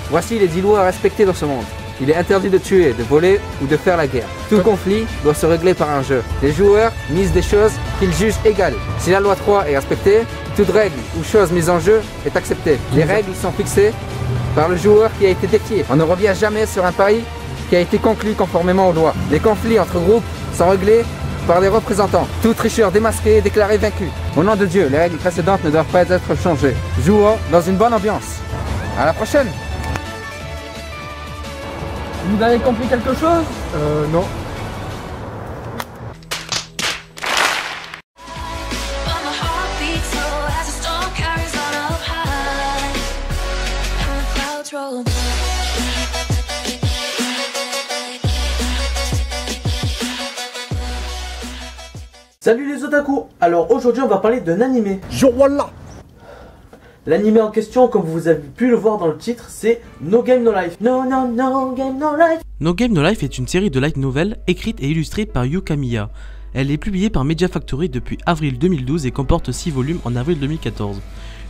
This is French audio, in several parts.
Voici les 10 lois à respecter dans ce monde. Il est interdit de tuer, de voler ou de faire la guerre. Tout conflit doit se régler par un jeu. Les joueurs misent des choses qu'ils jugent égales. Si la loi 3 est respectée, toute règle ou chose mise en jeu est acceptée. Les règles sont fixées par le joueur qui a été défié. On ne revient jamais sur un pari qui a été conclu conformément aux lois. Les conflits entre groupes sont réglés par des représentants. Tout tricheur démasqué est déclaré vaincu. Au nom de Dieu, les règles précédentes ne doivent pas être changées. Jouons dans une bonne ambiance. À la prochaine. Vous avez compris quelque chose? Non. Salut les otaku. Alors aujourd'hui on va parler d'un animé. Voilà. L'animé en question, comme vous avez pu le voir dans le titre, c'est No Game No Life. No Game No Life. No Game No Life est une série de light novel écrite et illustrée par Yu Kamiya. Elle est publiée par Media Factory depuis avril 2012 et comporte 6 volumes en avril 2014.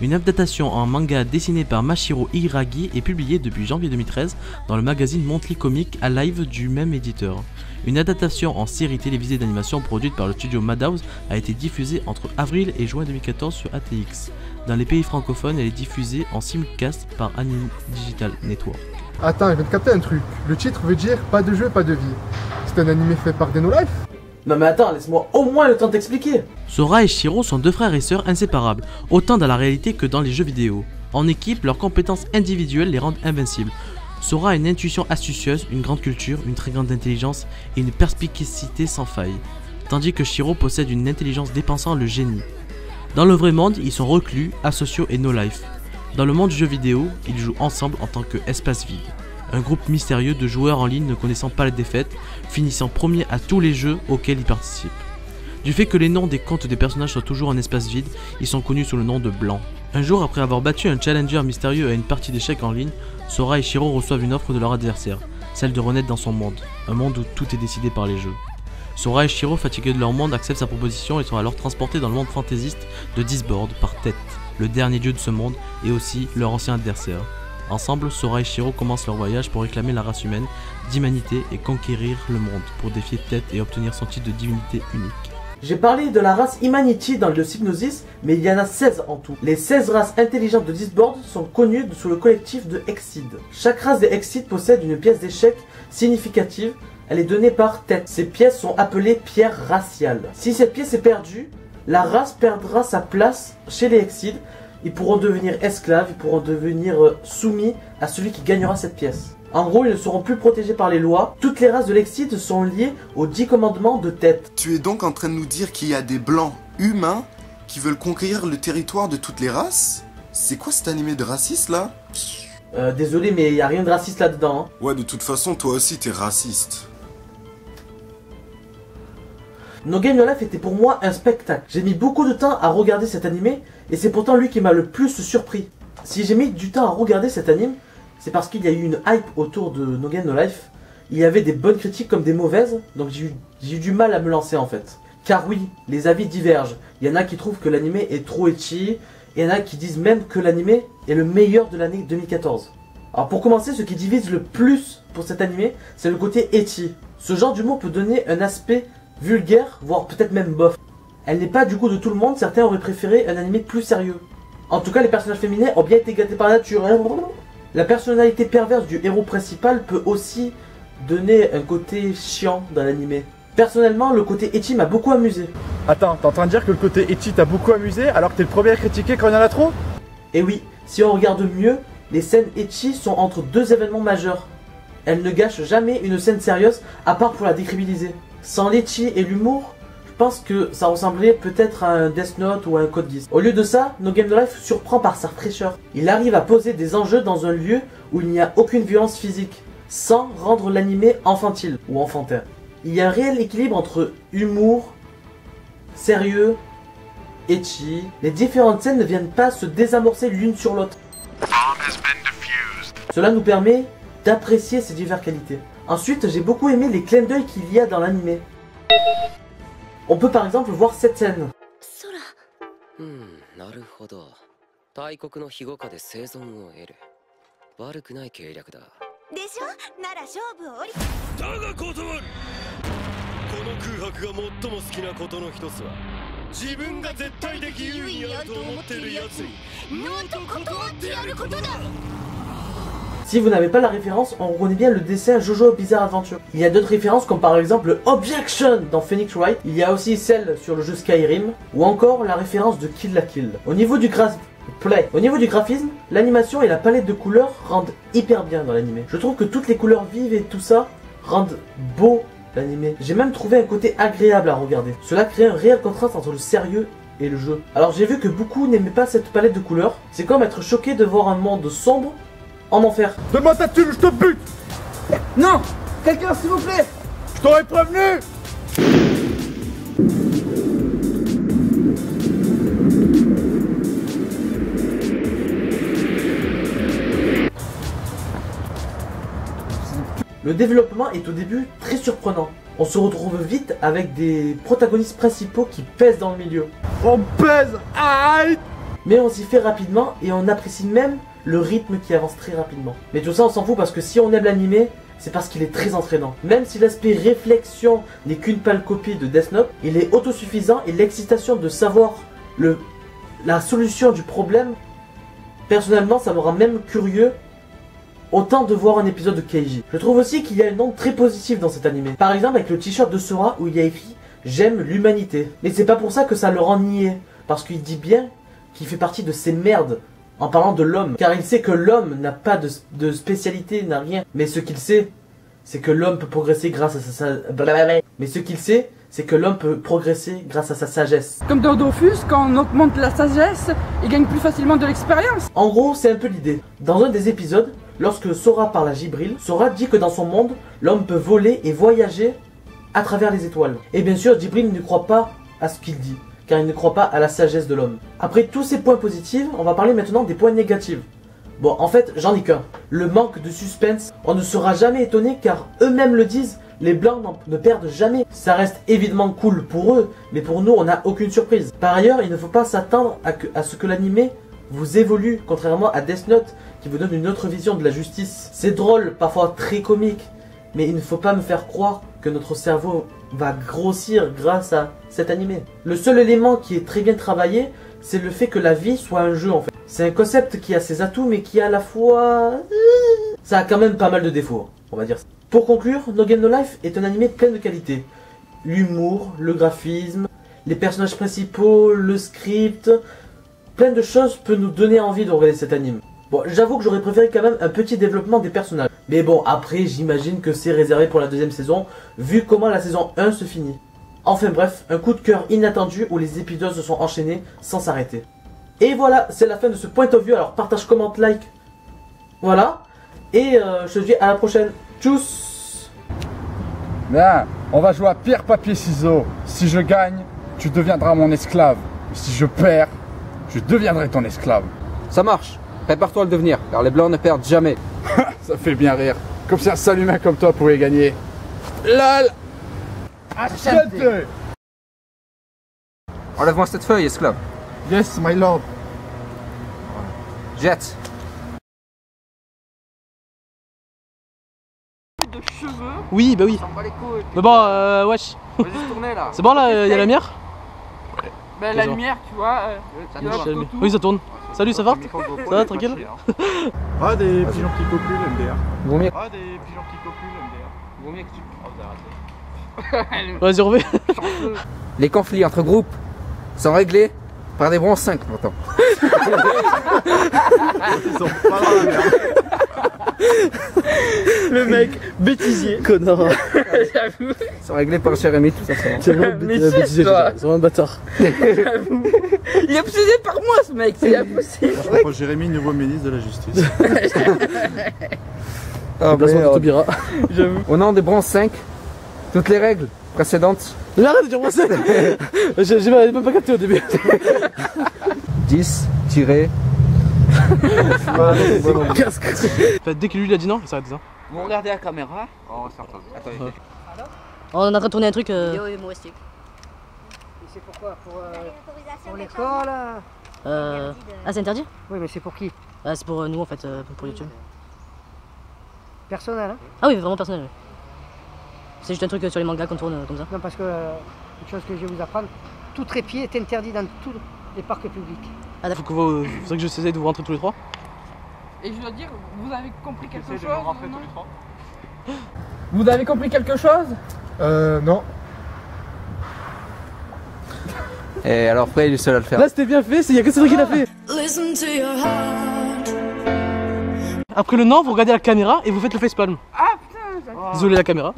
Une adaptation en manga dessinée par Mashiro Hiragi est publiée depuis janvier 2013 dans le magazine Monthly Comic Alive du même éditeur. Une adaptation en série télévisée d'animation produite par le studio Madhouse a été diffusée entre avril et juin 2014 sur ATX. Dans les pays francophones, elle est diffusée en simulcast par Anime Digital Network. Attends, je viens de capter un truc. Le titre veut dire pas de jeu, pas de vie. C'est un animé fait par No Life? Non mais attends, laisse-moi au moins le temps d'expliquer. Sora et Shiro sont deux frères et sœurs inséparables, autant dans la réalité que dans les jeux vidéo. En équipe, leurs compétences individuelles les rendent invincibles. Sora a une intuition astucieuse, une grande culture, une très grande intelligence et une perspicacité sans faille, tandis que Shiro possède une intelligence dépensant le génie. Dans le vrai monde, ils sont reclus, asociaux et no life. Dans le monde du jeu vidéo, ils jouent ensemble en tant que espace vide. Un groupe mystérieux de joueurs en ligne ne connaissant pas la défaite, finissant premier à tous les jeux auxquels ils participent. Du fait que les noms des comptes des personnages soient toujours en espace vide, ils sont connus sous le nom de Blanc. Un jour, après avoir battu un challenger mystérieux à une partie d'échecs en ligne, Sora et Shiro reçoivent une offre de leur adversaire, celle de renaître dans son monde, un monde où tout est décidé par les jeux. Sora et Shiro, fatigués de leur monde, acceptent sa proposition et sont alors transportés dans le monde fantaisiste de Disboard par Teth, le dernier dieu de ce monde et aussi leur ancien adversaire. Ensemble, Sora et Shiro commencent leur voyage pour réclamer la race humaine d'humanité et conquérir le monde pour défier Teth et obtenir son titre de divinité unique. J'ai parlé de la race Humanity dans le Hypnosis, mais il y en a 16 en tout. Les 16 races intelligentes de Disboard sont connues sous le collectif de Exceed. Chaque race des Exceed possède une pièce d'échec significative. Elle est donnée par Teth. Ces pièces sont appelées pierres raciales. Si cette pièce est perdue, la race perdra sa place chez les Exceed. Ils pourront devenir esclaves, ils pourront devenir soumis à celui qui gagnera cette pièce. En gros, ils ne seront plus protégés par les lois. Toutes les races de l'Exceed sont liées aux 10 commandements de Teth. Tu es donc en train de nous dire qu'il y a des blancs humains qui veulent conquérir le territoire de toutes les races? C'est quoi cet animé de raciste là? Désolé, mais il n'y a rien de raciste là-dedans. Hein. Ouais, de toute façon, toi aussi t'es raciste. No Game No Life était pour moi un spectacle. J'ai mis beaucoup de temps à regarder cet animé et c'est pourtant lui qui m'a le plus surpris. Si j'ai mis du temps à regarder cet anime, c'est parce qu'il y a eu une hype autour de No Game No Life. Il y avait des bonnes critiques comme des mauvaises, donc j'ai eu du mal à me lancer en fait. Car oui, les avis divergent. Il y en a qui trouvent que l'animé est trop ecchi, et il y en a qui disent même que l'animé est le meilleur de l'année 2014. Alors pour commencer, ce qui divise le plus pour cet animé, c'est le côté ecchi. Ce genre d'humour peut donner un aspect vulgaire, voire peut-être même bof. Elle n'est pas du goût de tout le monde, certains auraient préféré un animé plus sérieux. En tout cas, les personnages féminins ont bien été gâtés par la nature. La personnalité perverse du héros principal peut aussi donner un côté chiant dans l'animé. Personnellement, le côté ecchi m'a beaucoup amusé. Attends, t'es en train de dire que le côté ecchi t'a beaucoup amusé alors que t'es le premier à critiquer quand il y en a trop? Et oui, si on regarde mieux, les scènes ecchi sont entre deux événements majeurs. Elles ne gâchent jamais une scène sérieuse, à part pour la décribiliser. Sans l'ecchi et l'humour, je pense que ça ressemblerait peut-être à un Death Note ou à un Code Geass. Au lieu de ça, No Game No Life surprend par sa fraîcheur. Il arrive à poser des enjeux dans un lieu où il n'y a aucune violence physique, sans rendre l'animé infantile ou enfantin. Il y a un réel équilibre entre humour, sérieux, ecchi. Les différentes scènes ne viennent pas se désamorcer l'une sur l'autre. Cela nous permet d'apprécier ces diverses qualités. Ensuite, j'ai beaucoup aimé les clins d'œil qu'il y a dans l'animé. On peut par exemple voir cette scène. 悪くない計略だ。でしょ？なら勝負を降り。だが断る。この空白が最も好きなことの一つは、自分が絶対的優位にあると思っているやつにノーと断ってやることだ。Si vous n'avez pas la référence, on reconnaît bien le dessin Jojo Bizarre Adventure. Il y a d'autres références comme par exemple le Objection dans Phoenix Wright. Il y a aussi celle sur le jeu Skyrim ou encore la référence de Kill la Kill. Au niveau du graphisme, l'animation et la palette de couleurs rendent hyper bien dans l'animé. Je trouve que toutes les couleurs vives et tout ça rendent beau l'animé. J'ai même trouvé un côté agréable à regarder. Cela crée un réel contraste entre le sérieux et le jeu. Alors j'ai vu que beaucoup n'aimaient pas cette palette de couleurs. C'est comme être choqué de voir un monde sombre en enfer. Donne-moi ta thune, je te bute! Non! Quelqu'un s'il vous plaît! Je t'aurais prévenu! Le développement est au début très surprenant. On se retrouve vite avec des protagonistes principaux qui pèsent dans le milieu. On pèse! Aïe! Mais on s'y fait rapidement et on apprécie même le rythme qui avance très rapidement. Mais tout ça on s'en fout parce que si on aime l'animé, c'est parce qu'il est très entraînant. Même si l'aspect réflexion n'est qu'une pâle copie de Death Note, il est autosuffisant et l'excitation de savoir la solution du problème, personnellement ça me rend même curieux autant de voir un épisode de Keiji. Je trouve aussi qu'il y a une onde très positive dans cet animé. Par exemple avec le t-shirt de Sora où il y a écrit « J'aime l'humanité ». Mais c'est pas pour ça que ça le rend niais, parce qu'il dit bien qu'il fait partie de ces merdes en parlant de l'homme, car il sait que l'homme n'a pas de spécialité, n'a rien. Mais ce qu'il sait, c'est que l'homme peut progresser grâce à sa sagesse. Comme dans Dofus, quand on augmente la sagesse, il gagne plus facilement de l'expérience. En gros, c'est un peu l'idée. Dans un des épisodes, lorsque Sora parle à Jibril, Sora dit que dans son monde, l'homme peut voler et voyager à travers les étoiles. Et bien sûr, Jibril ne croit pas à ce qu'il dit, car il ne croit pas à la sagesse de l'homme. Après tous ces points positifs, on va parler maintenant des points négatifs. Bon, en fait, j'en ai qu'un. Le manque de suspense. On ne sera jamais étonné car eux-mêmes le disent, les blancs ne perdent jamais. Ça reste évidemment cool pour eux, mais pour nous, on n'a aucune surprise. Par ailleurs, il ne faut pas s'attendre à ce que l'animé vous évolue, contrairement à Death Note, qui vous donne une autre vision de la justice. C'est drôle, parfois très comique, mais il ne faut pas me faire croire que notre cerveau va grossir grâce à cet animé. Le seul élément qui est très bien travaillé, c'est le fait que la vie soit un jeu en fait. C'est un concept qui a ses atouts mais qui à la fois... ça a quand même pas mal de défauts, on va dire ça. Pour conclure, No Game No Life est un animé plein de qualités. L'humour, le graphisme, les personnages principaux, le script... plein de choses peuvent nous donner envie de regarder cet anime. Bon, j'avoue que j'aurais préféré quand même un petit développement des personnages. Mais bon, après, j'imagine que c'est réservé pour la deuxième saison, vu comment la saison 1 se finit. Enfin bref, un coup de cœur inattendu où les épisodes se sont enchaînés sans s'arrêter. Et voilà, c'est la fin de ce point of view, alors partage, commente, like. Voilà, et je te dis à la prochaine. Tchuss. Bien, on va jouer à pierre, papier, ciseaux. Si je gagne, tu deviendras mon esclave. Si je perds, je deviendrai ton esclave. Ça marche. Prépare-toi à le devenir, car les blancs ne perdent jamais. Ça fait bien rire. Comme si un sale humain comme toi pouvait gagner. LOL. Achète. Enlève-moi cette feuille, esclave. Yes, my lord. Jette. De cheveux. Oui, bah oui. On s'en bat les couilles. Mais bon, wesh. On va juste tourner là. C'est bon là, y a la lumière? Ben, la lumière, tu vois. Ça tu vas tourne. partout. Oui, ça tourne. Salut, ça va? Ça va, tranquille? Ah, des pigeons qui copulent, MDR. Vaut mieux. Ah, des pigeons qui copulent, MDR. Vaut mieux que tu... Oh, vous avez raté. Vas-y, refais. Les conflits entre groupes sont réglés par des bronzes 5 pourtant. Ils sont pas dans la merde. Le mec, bêtisier. Connard. J'avoue. Ils sont réglés par Jérémy tout simplement. C'est vraiment bêtisier, c'est vraiment un bâtard. Il est obsédé par moi, ce mec, c'est impossible. Moi, je propose Jérémy, nouveau ministre de la Justice. Ah, Placement de merde. Taubira. J'avoue. Au nom des bronzes 5, toutes les règles précédentes. Mais arrête de dire moi ça. J'ai même pas capté au début. 10 tirés. Casque. Dès que lui il a dit non, il s'arrête ça. Vous regardez la caméra. Oh, attendez. On est en train de tourner un truc. Vidéo humoristique. C'est pourquoi pour l'école. Ah, c'est interdit? Oui, mais c'est pour qui? C'est pour nous en fait, pour YouTube. Personnel, hein? Ah oui, vraiment personnel. Ouais. C'est juste un truc sur les mangas qu'on tourne comme ça. Non, parce que une chose que je vais vous apprendre, tout trépied est interdit dans tous les parcs publics. Ah d'accord. Faudrait que j'essaye de vous rentrer tous les trois. Et je dois dire, vous avez compris quelque chose? Essaye de nous rentrer tous les trois. Vous avez compris quelque chose? Non. Et alors après, il est le seul à le faire. Là c'était bien fait, il y a que Cédric qui l'a fait. Après le non, vous regardez la caméra et vous faites le facepalm. Ah putain! Désolé la caméra.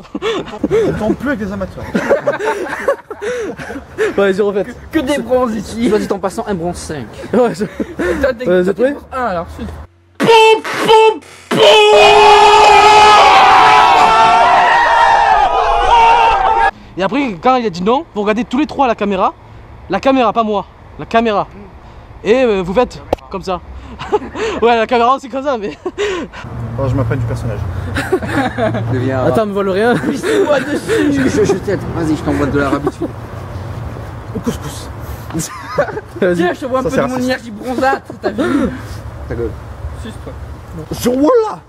On tombe plus avec des amateurs. Ouais, vas-y, refaites. Que des bronzes ici! Choisis ton passant un bronze 5. Ouais, T'as prêt? un alors suite. Et après, quand il a dit non, vous regardez tous les trois la caméra. La caméra, pas moi. La caméra. Et vous faites comme ça. Ouais, la caméra c'est comme ça, mais. Oh, je m'apprenne du personnage. Attends, me vole rien. Moi dessus! Je t'aide, vas-y, je t'envoie de la habitude. Au pouce-pouce. Tiens, je te vois un peu de mon énergie bronzâtre, t'as vu? Ta gueule. Suce-toi. Je voilà.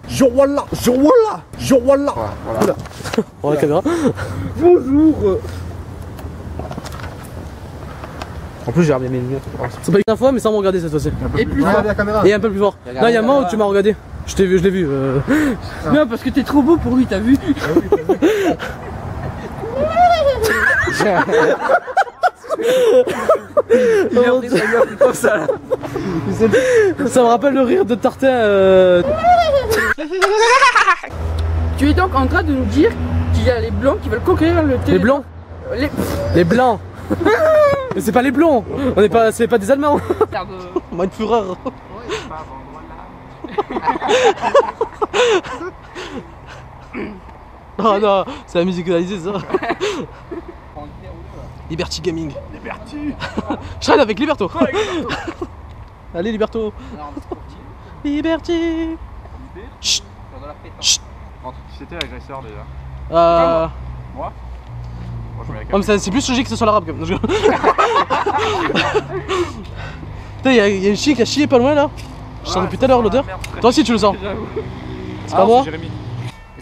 Voilà. Oh, la caméra. Bonjour. En plus, j'ai remis mes lunettes. C'est pas une fois, mais sans me regarder cette fois-ci. Et plus fort. Regardez la caméra. Et un peu plus fort. Regarde, Non, il y a un moment où regarde. tu m'as regardé. Je t'ai vu, je l'ai vu. Non, parce que t'es trop beau pour lui, t'as vu? Il a pris ça, il a pris comme ça là. Ça me rappelle le rire de Tartin. Tu es donc en train de nous dire qu'il y a les blancs qui veulent conquérir le Les blancs. Les blancs. Mais c'est pas les blonds. On est pas, c'est pas des Allemands. Mein Führer. Oh non, c'est la musique réalisée ça. Liberty Gaming. Liberty. Je traîne avec Liberto. Allez Liberto. Liberty. Chut. Chut. Qui c'était l'agresseur déjà? Moi. Moi je mets la Oh, mais c'est plus logique que ce soit l'arabe quand même. Putain, y'a une chie qui a chié pas loin là. Je sens depuis tout à l'heure l'odeur. Toi aussi tu le sens. C'est pas moi.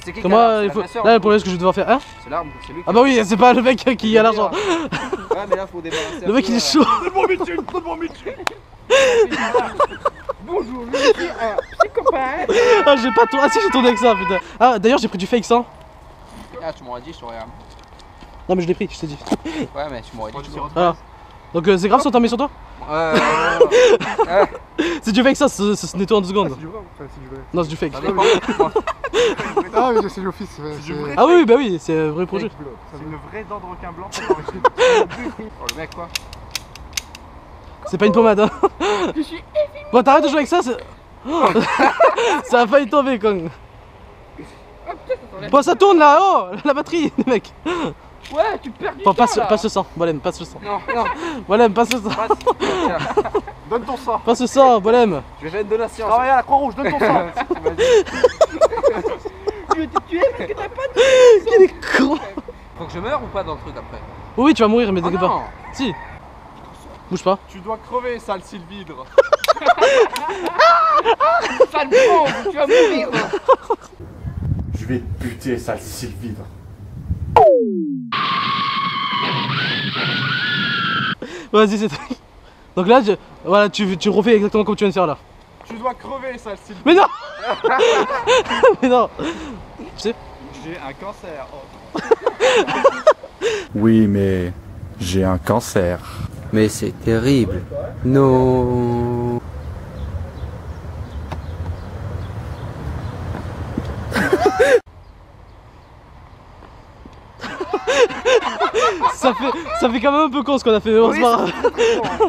C'est qui Comment il faut. Là le problème c'est que je vais devoir faire. Hein? C'est l'arme, c'est lui. Ah bah oui, c'est pas le mec qui a l'argent. Ouais, mais là faut débalancer. Le mec il est chaud. Donne-moi Mitchell, donne-moi Mitchell. Bonjour, je suis un psychopathe. Ah j'ai pas tourné. Ah si j'ai tourné avec ça putain. Ah d'ailleurs j'ai pris du fake sang. Ah, tu m'aurais dit, je t'aurais. Non mais je l'ai pris, je t'ai dit. Ouais, mais tu m'aurais dit. Voilà. Donc c'est grave si on t'en met sur toi? C'est du fake ça se nettoie en 2 secondes. C'est du vrai ou c'est du vrai? Non c'est du fake. Ça dépend. Ah oui, c'est l'office. Ah oui bah oui c'est un vrai projet. C'est une vraie dent de requin blanc. Oh, le mec quoi. C'est pas une pommade hein. Je suis Bon t'arrêtes de jouer avec ça c'est... Ça a failli tomber Kong. Bon ça tourne là, oh la batterie les mecs. Ouais, tu perds du Bon, temps, là. passe le sang, Bolem, passe le sang. Non, non. Bolem, passe le sang. Donne ton sang. Passe le sang, Bolem. Je vais faire une donation. Travaille à la Croix-Rouge, donne ton sang. Tu veux te tuer parce que t'as pas de... Il est con. Faut que je meure ou pas dans le truc après? Oui tu vas mourir mais t'inquiète non. pas. Si. Bouge pas. Tu dois crever, sale sylvidre. Sale bombe, tu vas mourir. Je vais te buter, sale sylvidre. Vas-y c'est... Donc là, voilà, tu refais exactement comme tu viens de faire là. Tu dois crever, sale sylvidre. Mais non. Mais non. Tu sais. J'ai un cancer. Oh. Oui, mais j'ai un cancer. Mais c'est terrible. Non. Ça fait quand même un peu con ce qu'on a fait, mais bon, c'est pas grave.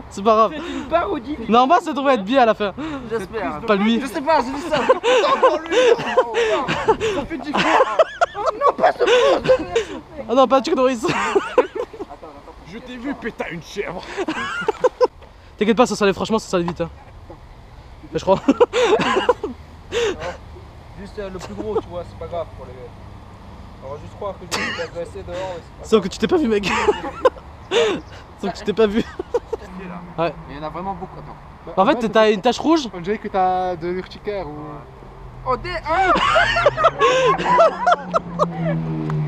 C'est pas grave. C'est une parodie. Normalement ça devrait être bien à la fin. J'espère. Pas lui. Je sais pas, j'ai dit ça. Ça fait différent. Ah non, pas Chuck Norris. Je t'ai vu péter une chèvre. T'inquiète pas, ça allait franchement, ça allait vite. Hein. Je crois. Juste le plus gros, tu vois, c'est pas grave pour les. On va juste croire que je vais agresser dehors. Sauf que tu t'es pas vu, mec. Sauf que tu t'es pas vu. Ouais. Mais il y en a vraiment beaucoup. Attends. En fait, t'as une tache rouge. On dirait que t'as de l'urticaire ou. Oh,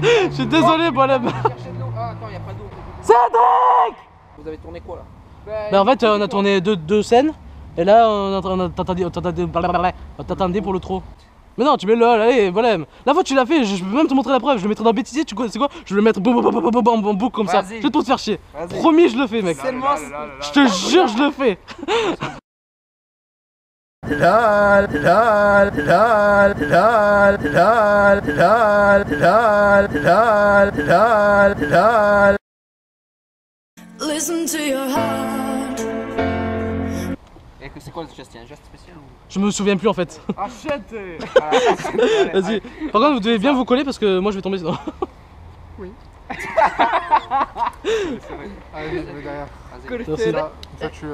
Je suis désolé, Bolem. Cherchez de l'eau. Ah, attends, y'a pas d'eau. Cédric! Vous avez tourné quoi là? Bah en fait on a tourné deux scènes et là on t'attendait pour le trop. Mais non tu mets le allez voilà. La fois tu l'as fait, je peux même te montrer la preuve, je le mettrai dans bêtisier, tu sais quoi? Je vais le mettre en boucle comme ça, juste pour te faire chier. Promis je le fais mec. Je te jure je le fais. Listen to your heart. Et c'est quoi le geste? Un geste spécial ou... Je me souviens plus en fait. Achète. Vas-y. Par contre vous devez bien vous coller parce que moi je vais tomber sinon. Oui. Allez, je vais derrière. Vas-y. Merci. Ça, tu